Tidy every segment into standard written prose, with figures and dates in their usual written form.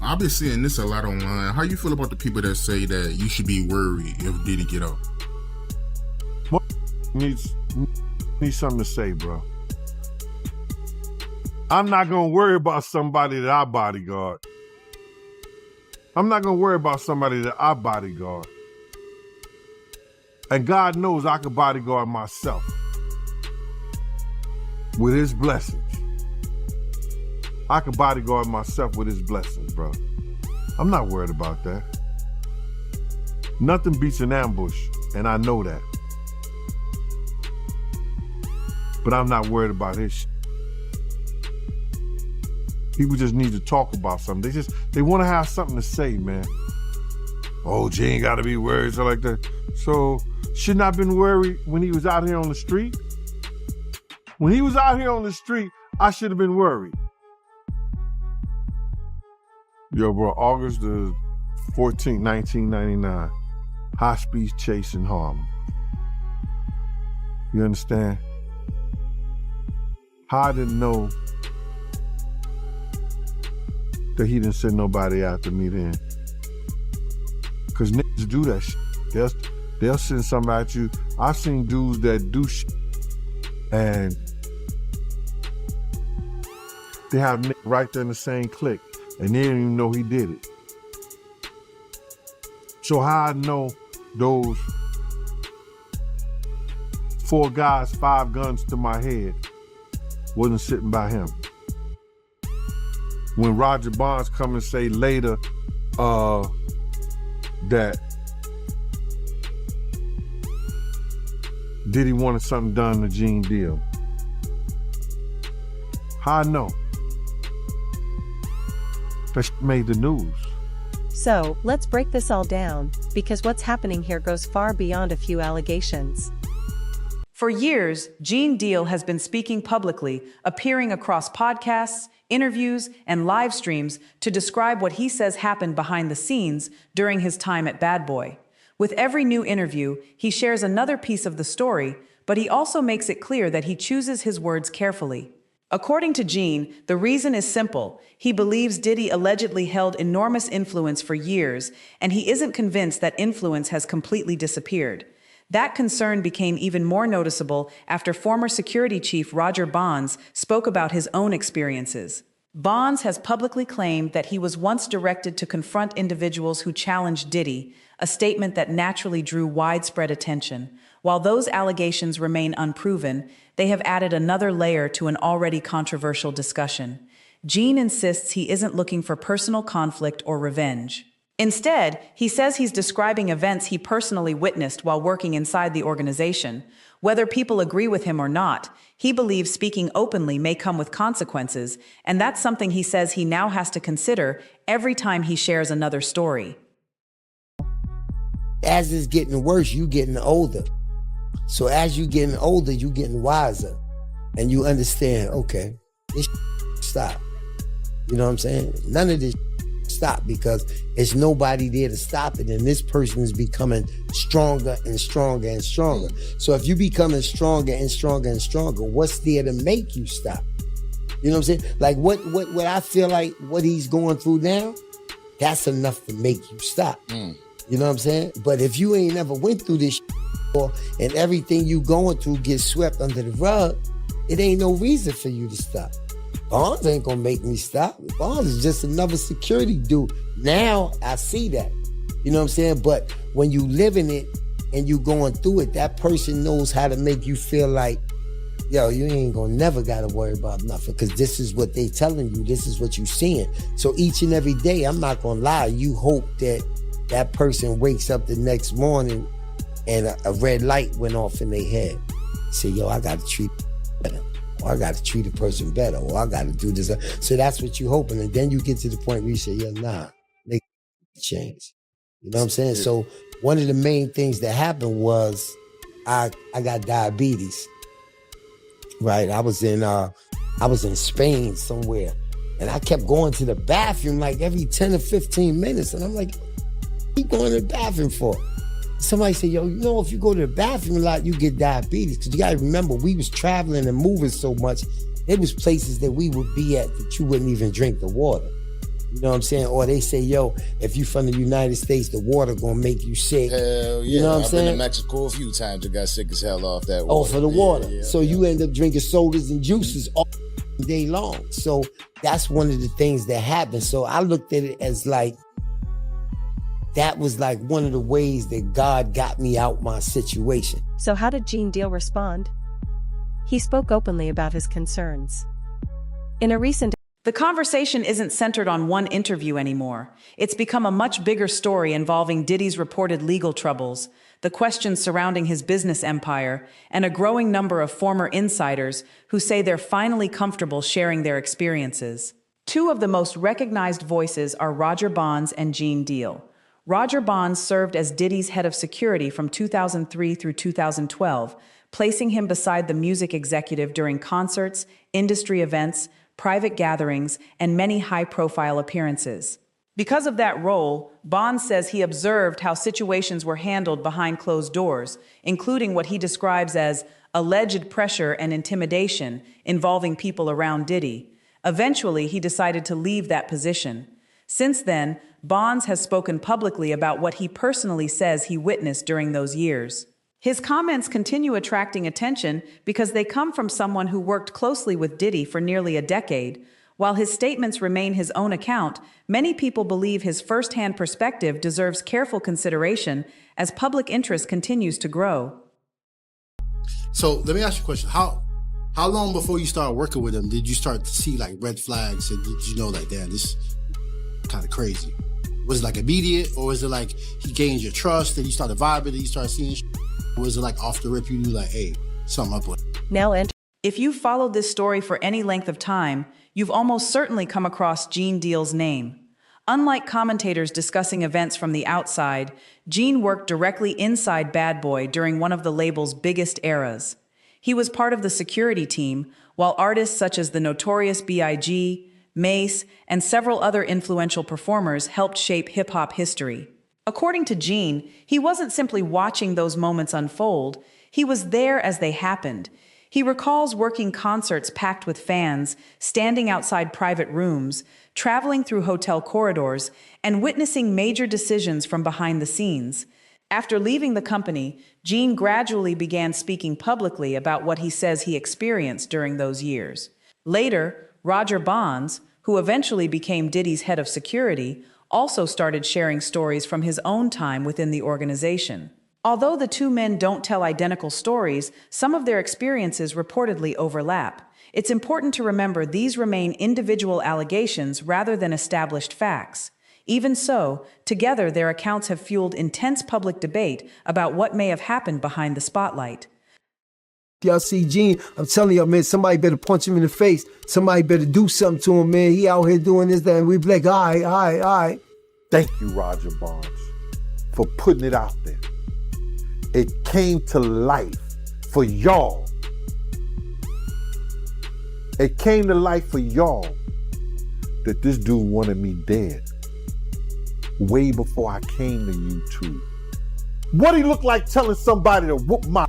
I've been seeing this a lot online. How you feel about the people that say that you should be worried if Diddy get out? What needs something to say, bro. I'm not gonna worry about somebody that I bodyguard. I'm not gonna worry about somebody that I bodyguard. And God knows I can bodyguard myself with his blessings. I can bodyguard myself with his blessings, bro. I'm not worried about that. Nothing beats an ambush, and I know that. But I'm not worried about his shit. People just need to talk about something. They want to have something to say, man. Oh, G ain't got to be worried, so like that. So, shouldn't I have been worried when he was out here on the street? When he was out here on the street, I should have been worried. Yo, bro, August the 14th, 1999, high-speed chase in Harlem. You understand? How I didn't know that he didn't send nobody after me then. Because niggas do that shit. They'll send somebody at you. I've seen dudes that do shit and they have niggas right there in the same clique and they didn't even know he did it. So how I know those 4 guys, 5 guns to my head wasn't sitting by him. When Roger Bonds come and say later that Diddy wanted something done to Gene Deal. How I know? That shit made the news. So, let's break this all down, because what's happening here goes far beyond a few allegations. For years, Gene Deal has been speaking publicly, appearing across podcasts, interviews, and live streams to describe what he says happened behind the scenes during his time at Bad Boy. With every new interview, he shares another piece of the story, but he also makes it clear that he chooses his words carefully. According to Gene, the reason is simple. He believes Diddy allegedly held enormous influence for years, and he isn't convinced that influence has completely disappeared. That concern became even more noticeable after former security chief Roger Bonds spoke about his own experiences. Bonds has publicly claimed that he was once directed to confront individuals who challenged Diddy, a statement that naturally drew widespread attention. While those allegations remain unproven, they have added another layer to an already controversial discussion. Gene insists he isn't looking for personal conflict or revenge. Instead, he says he's describing events he personally witnessed while working inside the organization. Whether people agree with him or not, he believes speaking openly may come with consequences, and that's something he says he now has to consider every time he shares another story. As it's getting worse, you getting older. So as you getting older, you getting wiser. And you understand, okay, this stop. You know what I'm saying? None of this stop, because it's nobody there to stop it, and this person is becoming stronger and stronger and stronger. So if you becoming stronger and stronger and stronger, what's there to make you stop? You know what I'm saying? Like what I feel like what he's going through now, that's enough to make you stop. You know what I'm saying? But if you ain't never went through this before and everything you going through gets swept under the rug, it ain't no reason for you to stop. Bonds ain't gonna make me stop. Bonds is just another security dude. Now I see that. You know what I'm saying? But when you live in it and you going through it, that person knows how to make you feel like, yo, you ain't gonna never gotta worry about nothing, because this is what they telling you, this is what you seeing. So each and every day, I'm not gonna lie, you hope that that person wakes up the next morning and a red light went off in their head. Say, yo, I gotta treat better. Or I gotta treat a person better. Or I gotta do this. So that's what you hoping. And then you get to the point where you say, yeah, nah, make change. You know what I'm saying? So one of the main things that happened was I got diabetes. Right? I was in Spain somewhere. And I kept going to the bathroom like every 10 or 15 minutes. And I'm like, what are you going to the bathroom for? Somebody said, yo, you know, if you go to the bathroom a lot, you get diabetes. Because you got to remember, we was traveling and moving so much. There was places that we would be at that you wouldn't even drink the water. You know what I'm saying? Or they say, yo, if you from the United States, the water gonna make you sick. Hell yeah. You know what I'm I've saying? been to Mexico a few times and got sick as hell off that water. Oh, for the water. Yeah, so you end up drinking sodas and juices all day long. So that's one of the things that happened. So I looked at it as like, that was like one of the ways that God got me out my situation. So how did Gene Deal respond? He spoke openly about his concerns. In a recent The conversation isn't centered on one interview anymore. It's become a much bigger story involving Diddy's reported legal troubles, the questions surrounding his business empire, and a growing number of former insiders who say they're finally comfortable sharing their experiences. Two of the most recognized voices are Roger Bonds and Gene Deal. Roger Bonds served as Diddy's head of security from 2003 through 2012, placing him beside the music executive during concerts, industry events, private gatherings, and many high-profile appearances. Because of that role, Bonds says he observed how situations were handled behind closed doors, including what he describes as alleged pressure and intimidation involving people around Diddy. Eventually, he decided to leave that position. Since then, Bonds has spoken publicly about what he personally says he witnessed during those years. His comments continue attracting attention because they come from someone who worked closely with Diddy for nearly a decade. While his statements remain his own account, many people believe his first-hand perspective deserves careful consideration as public interest continues to grow. So let me ask you a question. How long before you started working with him did you start to see like red flags and did you know like, damn, this is kind of crazy? Was it like immediate or was it like he gained your trust and you started vibing and you started seeing shit? Or was it like off the rip you knew like, hey, something up with it? now enter If you've followed this story for any length of time, you've almost certainly come across Gene Deal's name. Unlike commentators discussing events from the outside, Gene worked directly inside Bad Boy during one of the label's biggest eras. He was part of the security team, while artists such as the Notorious B.I.G., Mace, and several other influential performers helped shape hip-hop history. According to Gene, he wasn't simply watching those moments unfold, he was there as they happened. He recalls working concerts packed with fans, standing outside private rooms, traveling through hotel corridors, and witnessing major decisions from behind the scenes. After leaving the company, Gene gradually began speaking publicly about what he says he experienced during those years. Later, Roger Bonds, who eventually became Diddy's head of security, also started sharing stories from his own time within the organization. Although the two men don't tell identical stories, some of their experiences reportedly overlap. It's important to remember these remain individual allegations rather than established facts. Even so, together their accounts have fueled intense public debate about what may have happened behind the spotlight. Y'all see Gene, I'm telling y'all, man, somebody better punch him in the face. Somebody better do something to him, man. He out here doing this, that, and we be like, all right. Thank you, Roger Bonds, for putting it out there. It came to life for y'all. It came to life for y'all that this dude wanted me dead way before I came to YouTube. What he look like telling somebody to whoop my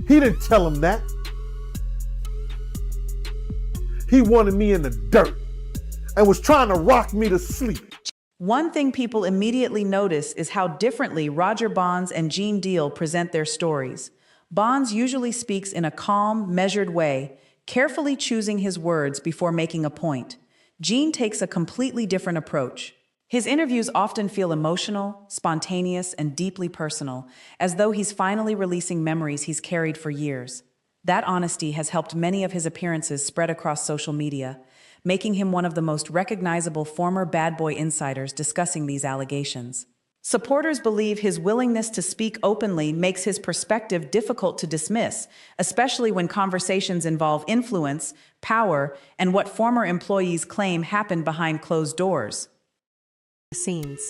He didn't tell him that. He wanted me in the dirt and was trying to rock me to sleep. One thing people immediately notice is how differently Roger Bonds and Gene Deal present their stories. Bonds usually speaks in a calm, measured way, carefully choosing his words before making a point. Gene takes a completely different approach. His interviews often feel emotional, spontaneous, and deeply personal, as though he's finally releasing memories he's carried for years. That honesty has helped many of his appearances spread across social media, making him one of the most recognizable former Bad Boy insiders discussing these allegations. Supporters believe his willingness to speak openly makes his perspective difficult to dismiss, especially when conversations involve influence, power, and what former employees claim happened behind closed doors. scenes.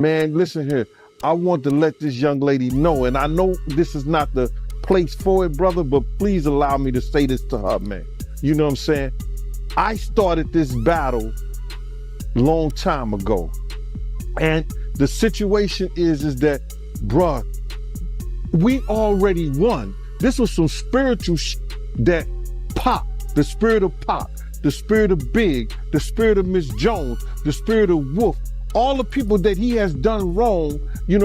Man, listen here. I want to let this young lady know, and I know this is not the place for it, brother, but please allow me to say this to her, man. You know what I'm saying? I started this battle long time ago. And the situation is that, bruh, we already won. This was some spiritual that Pop, the spirit of Pop, the spirit of Big, the spirit of Miss Jones, the spirit of Wolf, all the people that he has done wrong,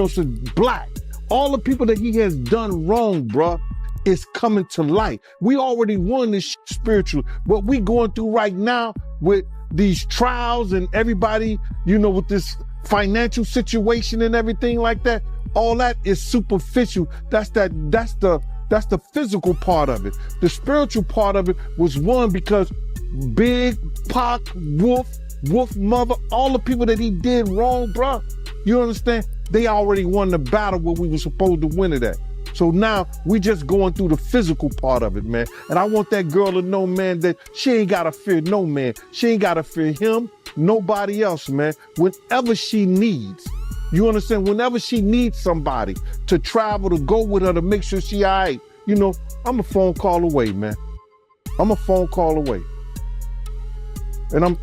so Black, all the people that he has done wrong, bruh, is coming to light. We already won this spiritual. What we going through right now with these trials and everybody, with this financial situation and everything like that, all that is superficial. That's the physical part of it. The spiritual part of it was won because Big, Pac, Wolf Mother, all the people that he did wrong, bruh, you understand? They already won the battle where we were supposed to win it at. So now we just going through the physical part of it, man. And I want that girl to know, man, that she ain't gotta fear no man. She ain't gotta fear him, nobody else, man. Whenever she needs, you understand? Whenever she needs somebody to travel, to go with her, to make sure she all right, I'm a phone call away, man. I'm a phone call away. And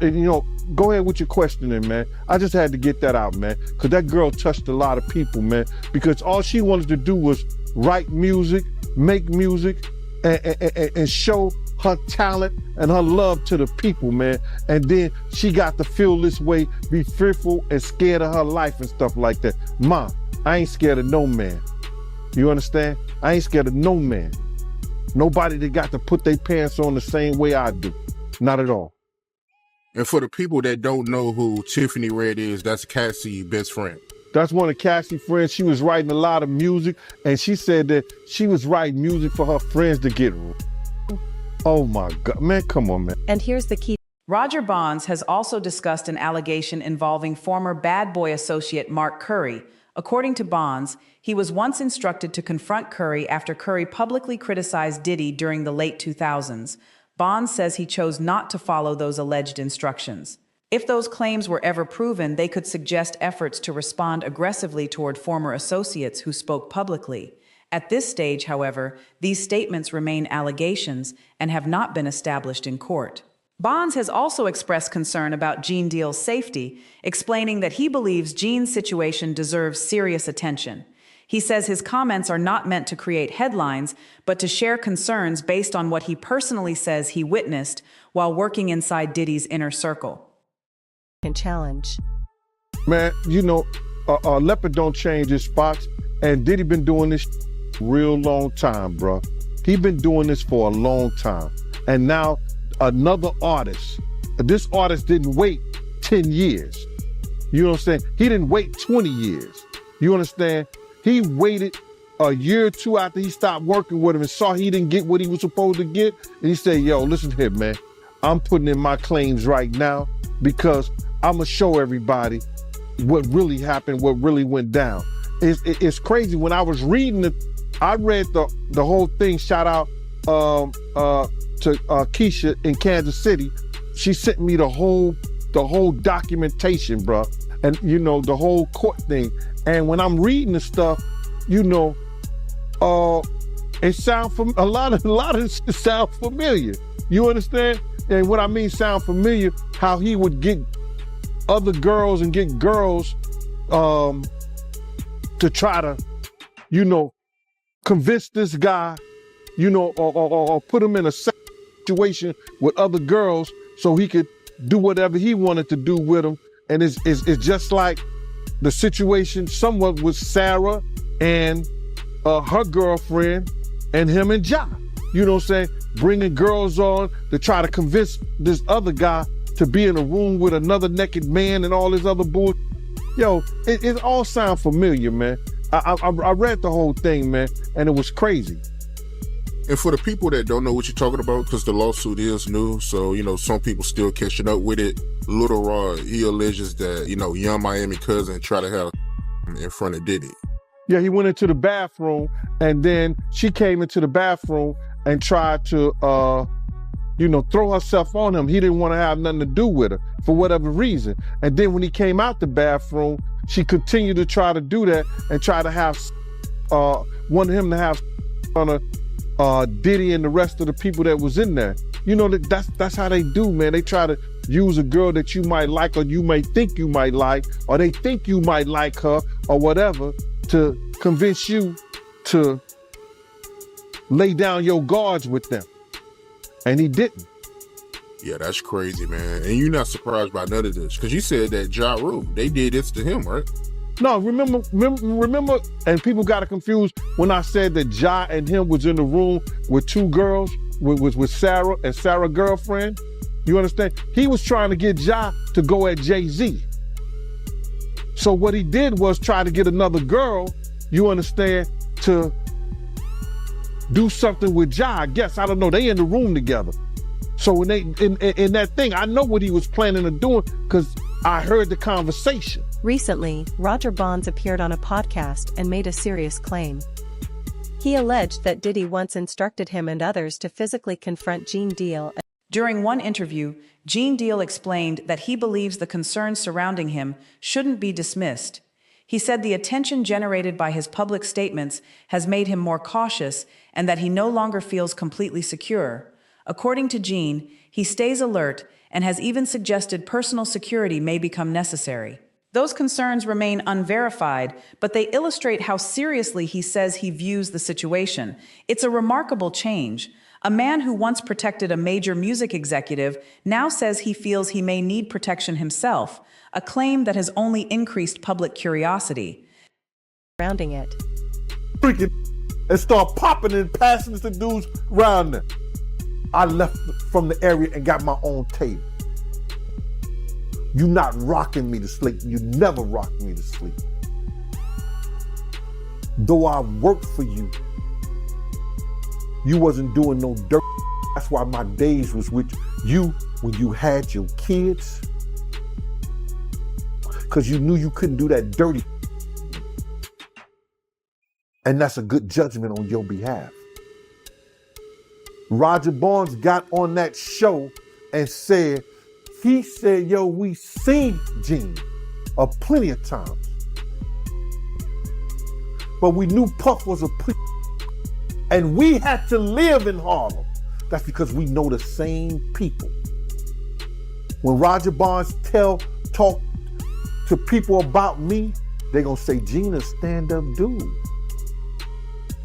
go ahead with your questioning, man. I just had to get that out, man, because that girl touched a lot of people, man, because all she wanted to do was write music, make music, and show her talent and her love to the people, man. And then she got to feel this way, be fearful and scared of her life and stuff like that. Ma, I ain't scared of no man. You understand? I ain't scared of no man. Nobody that got to put their pants on the same way I do. Not at all. And for the people that don't know who Tiffany Red is, that's Cassie's best friend. That's one of Cassie's friends. She was writing a lot of music, and she said that she was writing music for her friends to get. Oh my God, man, come on, man. And here's the key. Roger Bonds has also discussed an allegation involving former Bad Boy associate Mark Curry. According to Bonds, he was once instructed to confront Curry after Curry publicly criticized Diddy during the late 2000s. Bonds says he chose not to follow those alleged instructions. If those claims were ever proven, they could suggest efforts to respond aggressively toward former associates who spoke publicly. At this stage, however, these statements remain allegations and have not been established in court. Bonds has also expressed concern about Gene Deal's safety, explaining that he believes Gene's situation deserves serious attention. He says his comments are not meant to create headlines, but to share concerns based on what he personally says he witnessed while working inside Diddy's inner circle. Challenge. Man, leopard don't change his spots, and Diddy been doing this real long time, bro. He been doing this for a long time. And now another artist, this artist didn't wait 10 years. You know what I'm saying? He didn't wait 20 years. You understand? He waited a year or two after he stopped working with him and saw he didn't get what he was supposed to get. And he said, yo, listen here, man. I'm putting in my claims right now because I'm going to show everybody what really happened, what really went down. It's crazy. When I was reading I read the whole thing. Shout out to Keisha in Kansas City. She sent me the whole documentation, bro. And, the whole court thing. And when I'm reading the stuff, it sound a lot of it sound familiar. You understand? And what I mean sound familiar, how he would get other girls and get girls to try to, convince this guy, or put him in a situation with other girls so he could do whatever he wanted to do with them. And it's just like the situation somewhat with Sarah and her girlfriend and him and Ja. You know what I'm saying? Bringing girls on to try to convince this other guy to be in a room with another naked man and all this other bull. Yo, it all sound familiar, man. I read the whole thing, man, and it was crazy. And for the people that don't know what you're talking about, because the lawsuit is new, so, some people still catching up with it. Little Rod, he alleges that, Young Miami cousin tried to have in front of Diddy. Yeah, he went into the bathroom, and then she came into the bathroom and tried to, throw herself on him. He didn't want to have nothing to do with her for whatever reason. And then when he came out the bathroom, she continued to try to do that and try to have, wanted him to have on a Diddy and the rest of the people that was in there. That's how they do, man. They try to use a girl that you might like or you may think you might like, or they think you might like her or whatever, to convince you to lay down your guards with them. And he didn't. Yeah, that's crazy, man. And you're not surprised by none of this, because you said that Ja Rule, they did this to him, right? No, remember, and people got it confused when I said that Ja and him was in the room with two girls, with Sarah and Sarah's girlfriend. You understand? He was trying to get Ja to go at Jay-Z. So what he did was try to get another girl, you understand, to do something with Ja. I guess, I don't know, they in the room together. So when they, in that thing, I know what he was planning on doing because I heard the conversation. Recently, Roger Bonds appeared on a podcast and made a serious claim. He alleged that Diddy once instructed him and others to physically confront Gene Deal. During one interview, Gene Deal explained that he believes the concerns surrounding him shouldn't be dismissed. He said the attention generated by his public statements has made him more cautious and that he no longer feels completely secure. According to Gene, he stays alert and has even suggested personal security may become necessary. Those concerns remain unverified, but they illustrate how seriously he says he views the situation. It's a remarkable change. A man who once protected a major music executive now says he feels he may need protection himself, a claim that has only increased public curiosity. Surrounding it. Freaking and start popping and passing it to dudes around them. I left from the area and got my own table. You not rocking me to sleep. You never rock me to sleep. Though I worked for you, you wasn't doing no dirt. That's why my days was with you when you had your kids. Because you knew you couldn't do that dirty. And that's a good judgment on your behalf. Roger Bonds got on that show and said, he said, yo, we seen Gene plenty of times. But we knew Puff was a and we had to live in Harlem. That's because we know the same people. When Roger Bonds talk to people about me, they gonna say Gene a stand-up dude.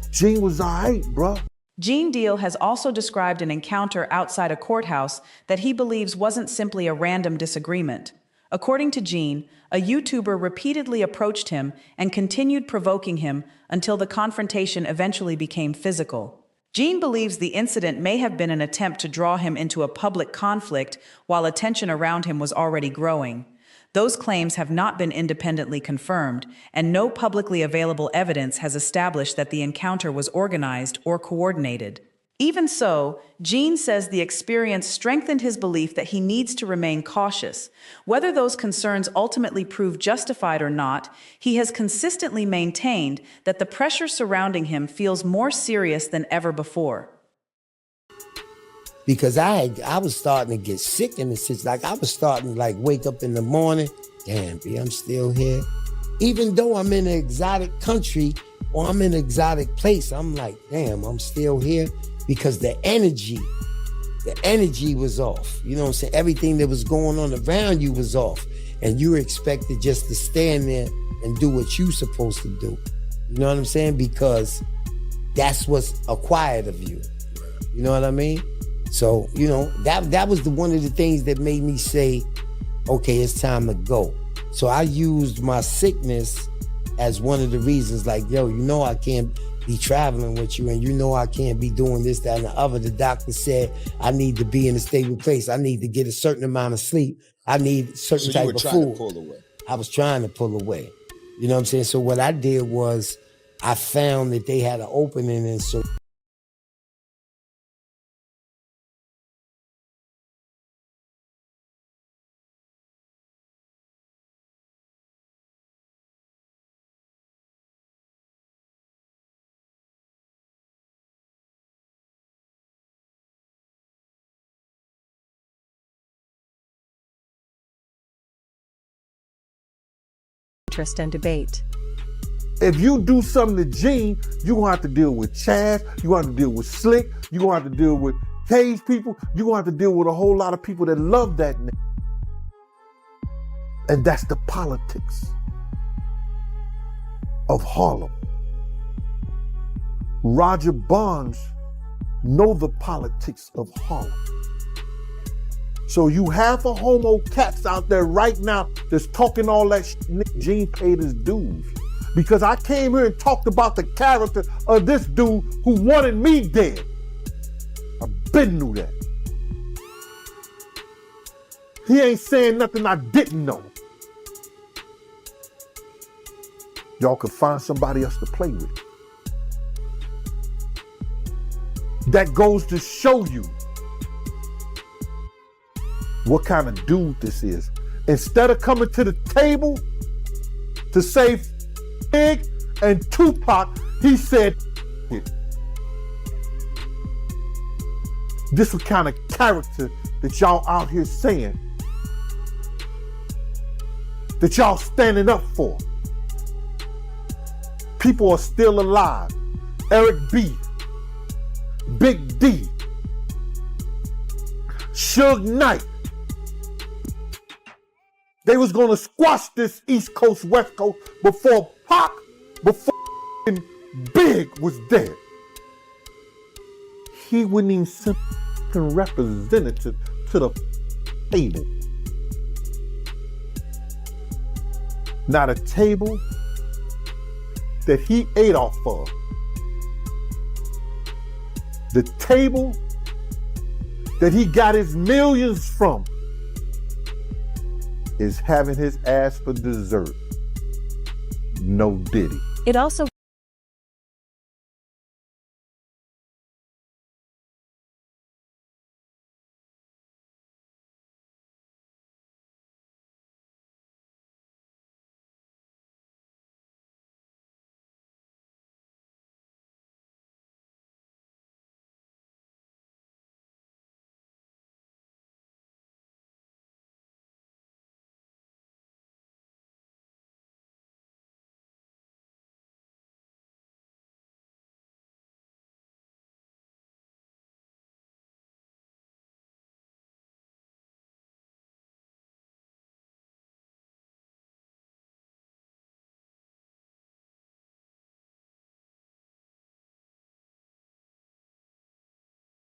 Gene was all right, bruh. Gene Deal has also described an encounter outside a courthouse that he believes wasn't simply a random disagreement. According to Gene, a YouTuber repeatedly approached him and continued provoking him until the confrontation eventually became physical. Gene believes the incident may have been an attempt to draw him into a public conflict while attention around him was already growing. Those claims have not been independently confirmed, and no publicly available evidence has established that the encounter was organized or coordinated. Even so, Gene says the experience strengthened his belief that he needs to remain cautious. Whether those concerns ultimately prove justified or not, he has consistently maintained that the pressure surrounding him feels more serious than ever before. Because I was starting to get sick in the situation. Like I was starting to wake up in the morning, damn, B, I'm still here. Even though I'm in an exotic country or I'm in an exotic place, I'm like, damn, I'm still here. Because the energy was off. You know what I'm saying? Everything that was going on around you was off. And you were expected just to stand there and do what you're supposed to do. You know what I'm saying? Because that's what's acquired of you. You know what I mean? So, you know, that was one of the things that made me say, okay, it's time to go. So I used my sickness as one of the reasons, like, yo, you know I can't be traveling with you, and you know I can't be doing this, that, and the other. The doctor said I need to be in a stable place. I need to get a certain amount of sleep. I need a certain type of food. So you were trying to pull away. I was trying to pull away. You know what I'm saying? So what I did was I found that they had an opening, and so Interest and debate. If you do something to Gene, you're gonna have to deal with Chaz, you're gonna have to deal with Slick, you're gonna have to deal with Cage people, you're gonna have to deal with a whole lot of people that love that name. And that's the politics of Harlem. Roger Bonds know the politics of Harlem. So you have a homo cats out there right now that's talking all that shit. Gene paid his dues. Because I came here and talked about the character of this dude who wanted me dead. I been knew that. He ain't saying nothing I didn't know. Y'all could find somebody else to play with. That goes to show you what kind of dude this is. Instead of coming to the table to save Big and Tupac, he said it. This is the kind of character that y'all out here saying, that y'all standing up for. People are still alive. Eric B, Big D, Suge Knight. They was gonna squash this East Coast, West Coast before Pac, before Big was dead. He wouldn't even send representative to the table. Not a table that he ate off of. The table that he got his millions from is having his ass for dessert. No Diddy. It also